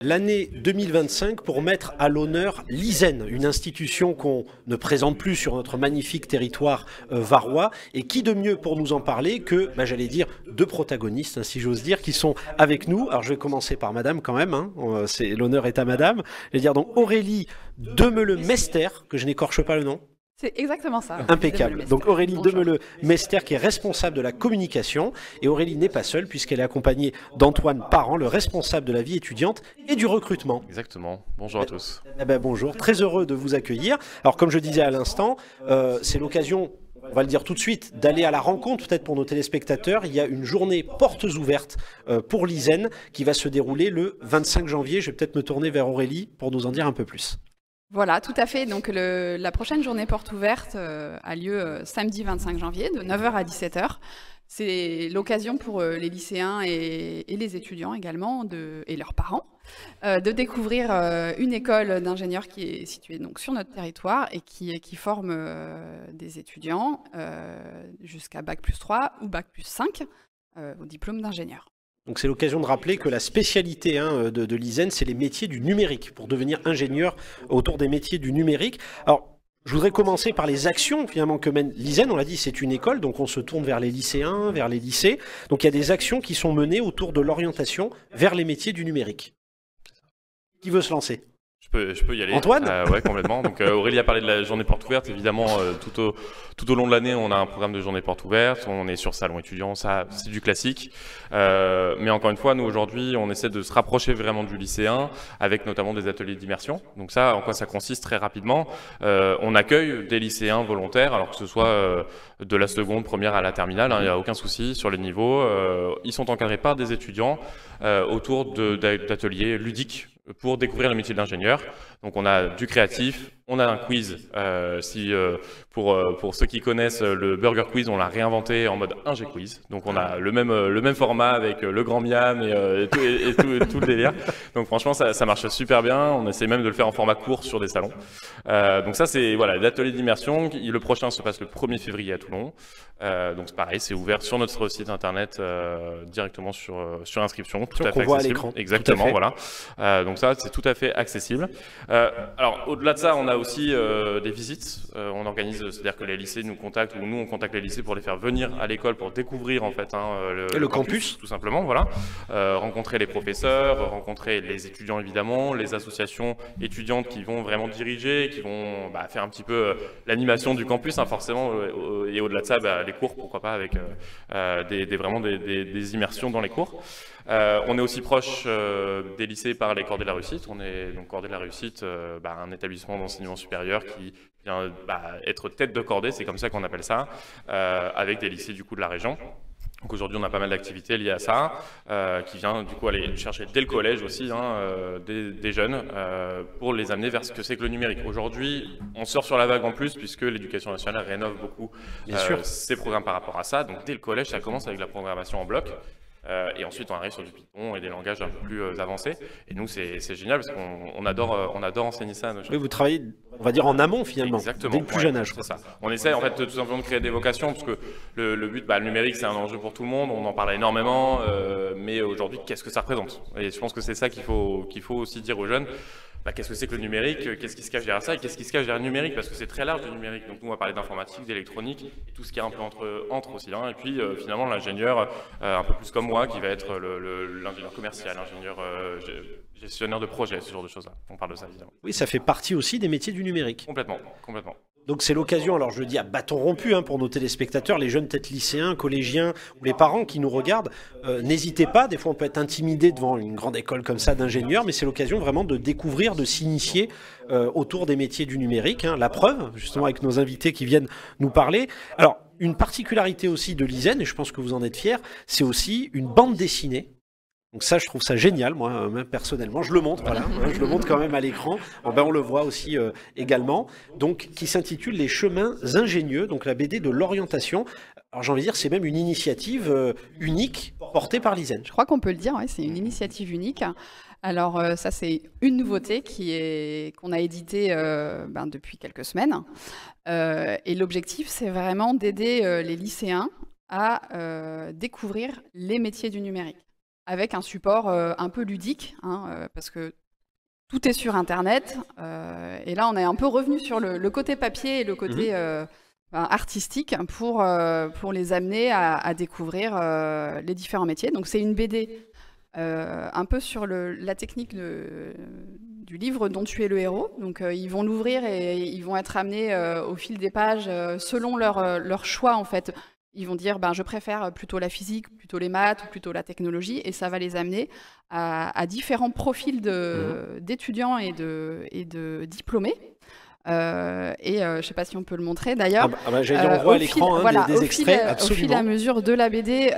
l'année 2025 pour mettre à l'honneur l'ISEN, une institution qu'on ne présente plus sur notre magnifique territoire varois. Et qui de mieux pour nous en parler que, j'allais dire, deux protagonistes, si j'ose dire, qui sont avec nous. Alors je vais commencer par madame quand même, l'honneur est à madame. Je vais dire donc Aurélie Demeleux-Mester, que je n'écorche pas le nom. C'est exactement ça. Impeccable. Donc Aurélie Demeleux-Mester qui est responsable de la communication. Et Aurélie n'est pas seule puisqu'elle est accompagnée d'Antoine Parent, le responsable de la vie étudiante et du recrutement. Exactement. Bonjour à tous. Bonjour, très heureux de vous accueillir. Alors comme je disais à l'instant, c'est l'occasion, on va le dire tout de suite, d'aller à la rencontre peut-être pour nos téléspectateurs. Il y a une journée portes ouvertes pour l'ISEN qui va se dérouler le 25 janvier. Je vais peut-être me tourner vers Aurélie pour nous en dire un peu plus. Voilà, tout à fait. Donc la prochaine journée porte ouverte a lieu samedi 25 janvier de 9h à 17h. C'est l'occasion pour les lycéens et les étudiants également, et leurs parents, de découvrir une école d'ingénieurs qui est située donc sur notre territoire et qui forme des étudiants jusqu'à Bac+3 ou Bac+5 au diplôme d'ingénieur. Donc c'est l'occasion de rappeler que la spécialité de l'ISEN, c'est les métiers du numérique, pour devenir ingénieur autour des métiers du numérique. Alors, je voudrais commencer par les actions finalement que mène l'ISEN. On l'a dit, c'est une école, donc on se tourne vers les lycéens, vers les lycées. Donc il y a des actions qui sont menées autour de l'orientation vers les métiers du numérique. Qui veut se lancer ? Je peux y aller. Antoine ? Ouais, complètement. Donc Aurélie a parlé de la journée porte ouverte. Évidemment, tout au long de l'année, on a un programme de journée porte ouverte. On est sur salon étudiant, ça c'est du classique. Mais encore une fois, nous aujourd'hui, on essaie de se rapprocher vraiment du lycéen avec notamment des ateliers d'immersion. Donc ça, en quoi ça consiste très rapidement, on accueille des lycéens volontaires, alors que ce soit de la seconde, première à la terminale, il n'y a aucun souci sur les niveaux. Ils sont encadrés par des étudiants autour d'ateliers ludiques pour découvrir le métier d'ingénieur. Donc on a du créatif, on a un quiz. Pour ceux qui connaissent le Burger Quiz, on l'a réinventé en mode ingé quiz. Donc on a le même format avec le grand miam et tout le délire. Donc franchement ça marche super bien. On essaie même de le faire en format court sur des salons. Donc ça c'est l'atelier d'immersion. Le prochain se passe le 1er février à Toulon. Donc c'est pareil, c'est ouvert sur notre site internet directement sur inscription, tout à fait voit accessible. à l'écran. Exactement, voilà. Donc ça c'est tout à fait accessible. Alors au-delà de ça, on a aussi des visites. On organise, c'est-à-dire que les lycées nous contactent ou nous on contacte les lycées pour les faire venir à l'école pour découvrir en fait le campus, tout simplement, voilà. Rencontrer les professeurs, rencontrer les étudiants évidemment, les associations étudiantes qui vont vraiment diriger, qui vont faire un petit peu l'animation du campus, forcément, et au-delà de ça, les cours, pourquoi pas, avec des immersions dans les cours. On est aussi proche des lycées par les Cordées de la Réussite. On est donc Cordées de la Réussite, un établissement d'enseignement supérieur qui vient être tête de cordée, c'est comme ça qu'on appelle ça, avec des lycées du coup de la région. Donc aujourd'hui, on a pas mal d'activités liées à ça, qui vient du coup aller chercher dès le collège aussi des jeunes pour les amener vers ce que c'est que le numérique. Aujourd'hui, on sort sur la vague en plus puisque l'éducation nationale rénove beaucoup ses programmes par rapport à ça. Donc dès le collège, ça commence avec la programmation en bloc. Et ensuite, on arrive sur du Python et des langages un peu plus avancés. Et nous, c'est génial parce qu'on adore enseigner ça à nos jeunes. Oui, vous travaillez, on va dire, en amont finalement, exactement, dès le plus jeune âge. C'est ça. On essaie en fait tout simplement de créer des vocations parce que le but, le numérique, c'est un enjeu pour tout le monde. On en parle énormément, mais aujourd'hui, qu'est-ce que ça représente? Et je pense que c'est ça qu'il faut aussi dire aux jeunes. Qu'est-ce que c'est que le numérique? Qu'est-ce qui se cache derrière ça? Et qu'est-ce qui se cache derrière le numérique? Parce que c'est très large le numérique. Donc nous, on va parler d'informatique, d'électronique, et tout ce qui est un peu entre aussi. Et puis finalement, l'ingénieur, un peu plus comme moi, qui va être l'ingénieur commercial, l'ingénieur gestionnaire de projet, ce genre de choses-là. On parle de ça, évidemment. Oui, ça fait partie aussi des métiers du numérique. Complètement. Donc c'est l'occasion, alors je le dis à bâton rompu pour nos téléspectateurs, les jeunes têtes lycéens, collégiens ou les parents qui nous regardent, n'hésitez pas, des fois on peut être intimidé devant une grande école comme ça d'ingénieurs, mais c'est l'occasion vraiment de découvrir, de s'initier autour des métiers du numérique. La preuve, justement avec nos invités qui viennent nous parler. Alors une particularité aussi de l'ISEN, et je pense que vous en êtes fiers, c'est aussi une bande dessinée. Donc ça, je trouve ça génial, moi, même personnellement. Je le montre, voilà, je le montre quand même à l'écran. On le voit aussi également. Donc, qui s'intitule Les chemins ingénieux, donc la BD de l'orientation. Alors j'ai envie de dire, c'est même une initiative unique portée par l'ISEN. Je crois qu'on peut le dire, ouais, c'est une initiative unique. Alors ça, c'est une nouveauté qu'on a éditée depuis quelques semaines. Et l'objectif, c'est vraiment d'aider les lycéens à découvrir les métiers du numérique. avec un support un peu ludique, hein, parce que tout est sur Internet. Et là, on est un peu revenu sur le côté papier et le côté artistique pour les amener à découvrir les différents métiers. Donc, c'est une BD un peu sur la technique du livre dont tu es le héros. Donc, ils vont l'ouvrir et ils vont être amenés au fil des pages selon leur choix, en fait. Ils vont dire, je préfère plutôt la physique, plutôt les maths, ou plutôt la technologie, et ça va les amener à différents profils d'étudiants et de diplômés. Je ne sais pas si on peut le montrer d'ailleurs. On voit à l'écran des extraits, absolument. Au fil et à mesure de la BD,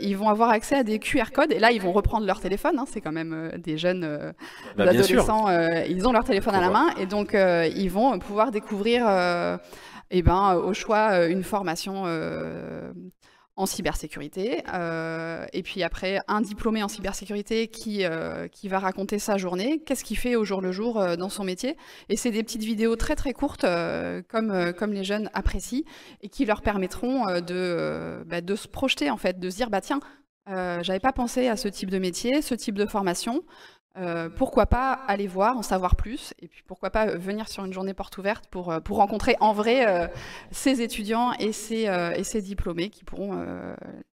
ils vont avoir accès à des QR codes, et là ils vont reprendre leur téléphone, hein, c'est quand même des jeunes adolescents, ils ont leur téléphone à la main, et donc ils vont pouvoir découvrir au choix une formation en cybersécurité, et puis après un diplômé en cybersécurité qui va raconter sa journée, qu'est-ce qu'il fait au jour le jour dans son métier, et c'est des petites vidéos très très courtes comme les jeunes apprécient et qui leur permettront de se projeter en fait, de se dire tiens, j'avais pas pensé à ce type de métier, ce type de formation. Pourquoi pas aller voir, en savoir plus, et puis pourquoi pas venir sur une journée porte ouverte pour rencontrer en vrai ces étudiants et ces diplômés qui pourront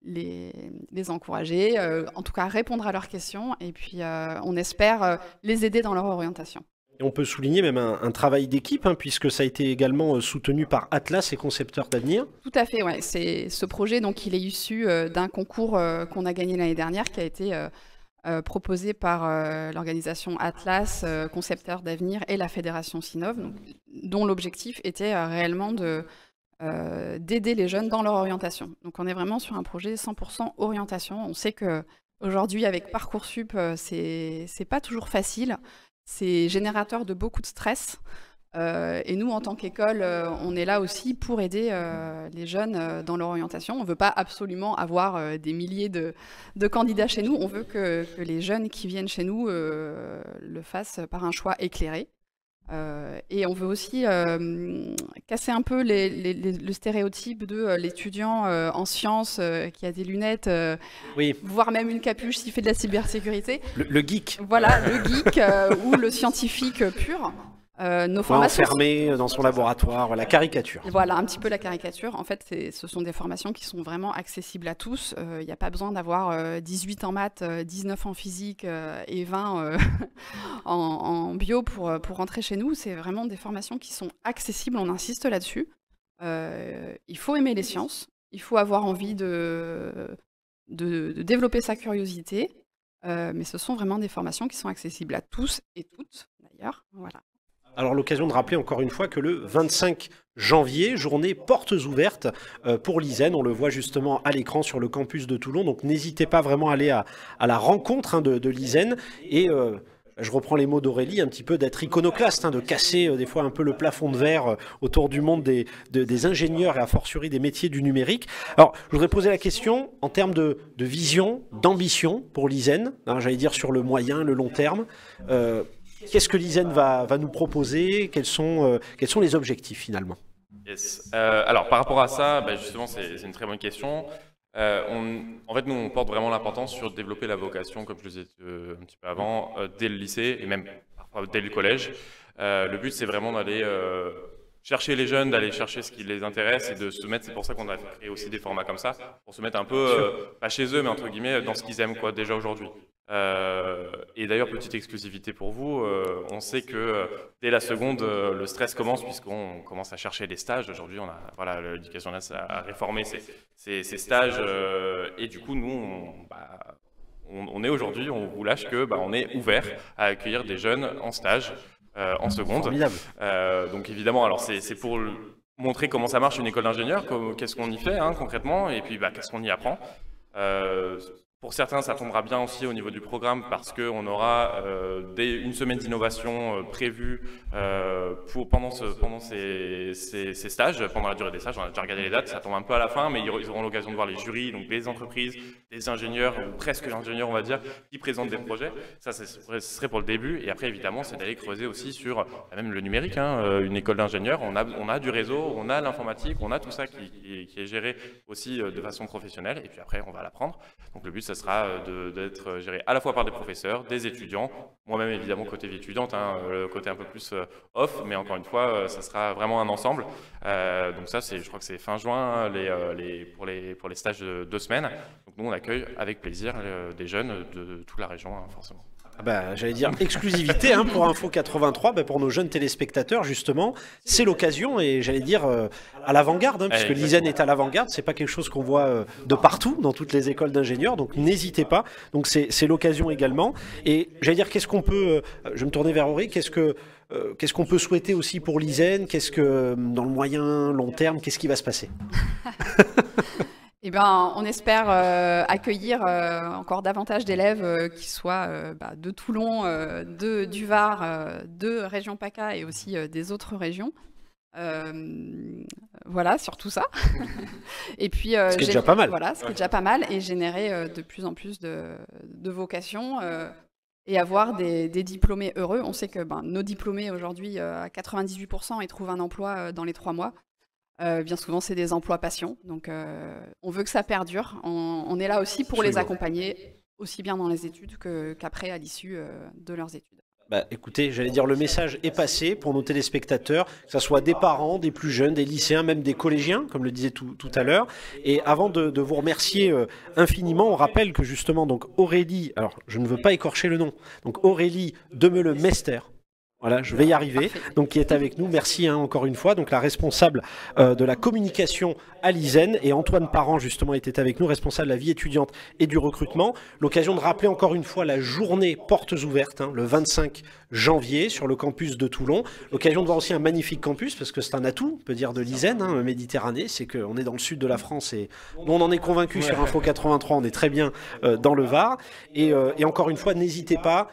les encourager, en tout cas répondre à leurs questions, et puis on espère les aider dans leur orientation. Et on peut souligner même un travail d'équipe, puisque ça a été également soutenu par Atlas et Concepteurs d'Avenir. Tout à fait, ouais. Ce projet, donc, il est issu d'un concours qu'on a gagné l'année dernière, qui a été proposé par l'organisation Atlas, Concepteurs d'Avenir et la Fédération Sinov, dont l'objectif était réellement d'aider les jeunes dans leur orientation. Donc on est vraiment sur un projet 100% orientation. On sait qu'aujourd'hui, avec Parcoursup, c'est pas toujours facile. C'est générateur de beaucoup de stress. Et nous, en tant qu'école, on est là aussi pour aider les jeunes dans leur orientation. On ne veut pas absolument avoir des milliers de candidats chez nous. On veut que les jeunes qui viennent chez nous le fassent par un choix éclairé. Et on veut aussi casser un peu le stéréotype de l'étudiant en sciences qui a des lunettes, voire même une capuche s'il fait de la cybersécurité. Le geek. Voilà, le geek ou le scientifique pur. Nos formations enfermé dans son laboratoire, la caricature. Voilà, un petit peu la caricature. En fait, ce sont des formations qui sont vraiment accessibles à tous. Il n'y a pas besoin d'avoir 18 en maths, 19 en physique et 20 en bio pour rentrer chez nous. C'est vraiment des formations qui sont accessibles, on insiste là-dessus. Il faut aimer les sciences, il faut avoir envie de développer sa curiosité, mais ce sont vraiment des formations qui sont accessibles à tous et toutes, d'ailleurs. Voilà. Alors l'occasion de rappeler encore une fois que le 25 janvier, journée portes ouvertes pour l'ISEN. On le voit justement à l'écran sur le campus de Toulon. Donc n'hésitez pas vraiment à aller à la rencontre de l'ISEN. Et je reprends les mots d'Aurélie, un petit peu d'être iconoclaste, de casser des fois un peu le plafond de verre autour du monde des ingénieurs et a fortiori des métiers du numérique. Alors je voudrais poser la question en termes de vision, d'ambition pour l'ISEN, j'allais dire sur le moyen, le long terme. Qu'est-ce que l'ISEN va nous proposer? Quels sont les objectifs finalement? Yes. Alors par rapport à ça, justement c'est une très bonne question. En fait, nous on porte vraiment l'importance sur développer la vocation, comme je le disais un petit peu avant, dès le lycée et même parfois dès le collège. Le but c'est vraiment d'aller chercher les jeunes, d'aller chercher ce qui les intéresse et de se mettre, c'est pour ça qu'on a créé aussi des formats comme ça, pour se mettre un peu, pas chez eux, mais entre guillemets, dans ce qu'ils aiment déjà aujourd'hui. Et d'ailleurs, petite exclusivité pour vous, on sait que dès la seconde, le stress commence puisqu'on commence à chercher des stages. Aujourd'hui, l'éducation nationale a réformé ces stages et du coup, nous, on est aujourd'hui, on vous lâche que on est ouvert à accueillir des jeunes en stage en seconde. Donc évidemment, alors c'est pour montrer comment ça marche une école d'ingénieur, qu'est-ce qu'on y fait concrètement et puis qu'est-ce qu'on y apprend. Pour certains, ça tombera bien aussi au niveau du programme parce qu'on aura une semaine d'innovation prévue pendant ces stages, pendant la durée des stages. On a déjà regardé les dates, ça tombe un peu à la fin, mais ils auront l'occasion de voir les jurys, donc des entreprises, des ingénieurs, ou presque ingénieurs on va dire, qui présentent des projets. Ça, ce serait pour le début. Et après, évidemment, c'est d'aller creuser aussi sur même le numérique. Une école d'ingénieurs, on a du réseau, on a l'informatique, on a tout ça qui est géré aussi de façon professionnelle. Et puis après, on va l'apprendre. Donc le but, ça sera d'être géré à la fois par des professeurs, des étudiants, moi-même évidemment côté vie étudiante, hein, le côté un peu plus off, mais encore une fois, ça sera vraiment un ensemble. Donc ça, je crois que c'est fin juin pour les stages de 2 semaines. Donc nous, on accueille avec plaisir des jeunes de toute la région, hein, forcément. J'allais dire exclusivité hein, pour Info 83, pour nos jeunes téléspectateurs justement, c'est l'occasion et j'allais dire à l'avant-garde, hein, puisque l'ISEN est à l'avant-garde, c'est pas quelque chose qu'on voit de partout dans toutes les écoles d'ingénieurs, donc n'hésitez pas, donc c'est l'occasion également. Et j'allais dire qu'est-ce qu'on peut, je vais me tourner vers Aurélie, qu'est-ce qu'on peut souhaiter aussi pour l'ISEN, qu'est-ce que dans le moyen, long terme, qu'est-ce qui va se passer? Eh ben, on espère accueillir encore davantage d'élèves qui soient de Toulon, du Var, de région PACA et aussi des autres régions. Voilà, surtout ça. Et puis, ce qui est déjà pas mal. Voilà, ce qui est déjà pas mal et générer de plus en plus de vocations et avoir des diplômés heureux. On sait que nos diplômés aujourd'hui, à 98%, ils trouvent un emploi dans les 3 mois. Bien souvent, c'est des emplois passion. Donc, on veut que ça perdure. On est là aussi pour les accompagner, aussi bien dans les études qu'après, à l'issue de leurs études. Écoutez, j'allais dire, le message est passé pour nos téléspectateurs, que ce soit des parents, des plus jeunes, des lycéens, même des collégiens, comme le disait tout à l'heure. Et avant de vous remercier infiniment, on rappelle que justement, donc Aurélie, alors je ne veux pas écorcher le nom, donc Aurélie Demeule-Mester, voilà, je vais y arriver. Donc, qui est avec nous. Merci encore une fois. Donc, la responsable de la communication à l'ISEN et Antoine Parent, justement, était avec nous, responsable de la vie étudiante et du recrutement. L'occasion de rappeler encore une fois la journée portes ouvertes, le 25 janvier sur le campus de Toulon. L'occasion de voir aussi un magnifique campus parce que c'est un atout, on peut dire, de l'ISEN, Méditerranée. C'est qu'on est dans le sud de la France et on en est convaincu sur Info 83. On est très bien dans le Var. Et encore une fois, n'hésitez pas.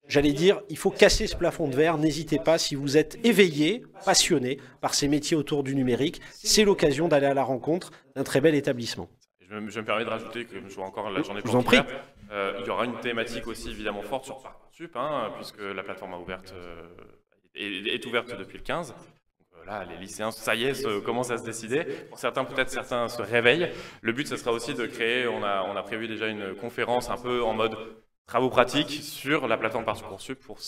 J'allais dire, il faut casser ce plafond de verre. N'hésitez pas, si vous êtes éveillé, passionné par ces métiers autour du numérique, c'est l'occasion d'aller à la rencontre d'un très bel établissement. Je me permets de rajouter que je vois encore la journée porte ouverte. Il y aura une thématique aussi évidemment forte sur Parcoursup, puisque la plateforme est ouverte depuis le 15. Donc, là, les lycéens, ça y est, commencent à se décider. Pour certains, peut-être certains se réveillent. Le but, ce sera aussi de créer, on a prévu déjà une conférence un peu en mode travaux pratiques sur la plateforme Parcoursup pour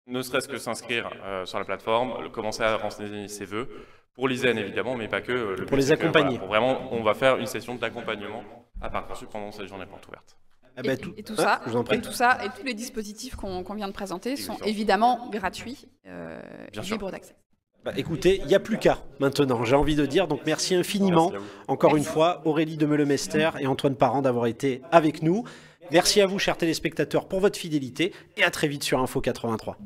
ne serait-ce que s'inscrire sur la plateforme, commencer à renseigner ses vœux, pour l'ISEN évidemment, mais pas que. Pour les accompagner. Vraiment, on va faire une session d'accompagnement à Parcoursup pendant cette journée porte ouverte. Et tout ça, et tous les dispositifs qu'on vient de présenter sont évidemment gratuits et libres d'accès. Écoutez, il n'y a plus qu'à maintenant, j'ai envie de dire. Donc merci infiniment, encore une fois, Aurélie Demeule-Mester et Antoine Parent d'avoir été avec nous. Merci à vous, chers téléspectateurs, pour votre fidélité et à très vite sur Info 83.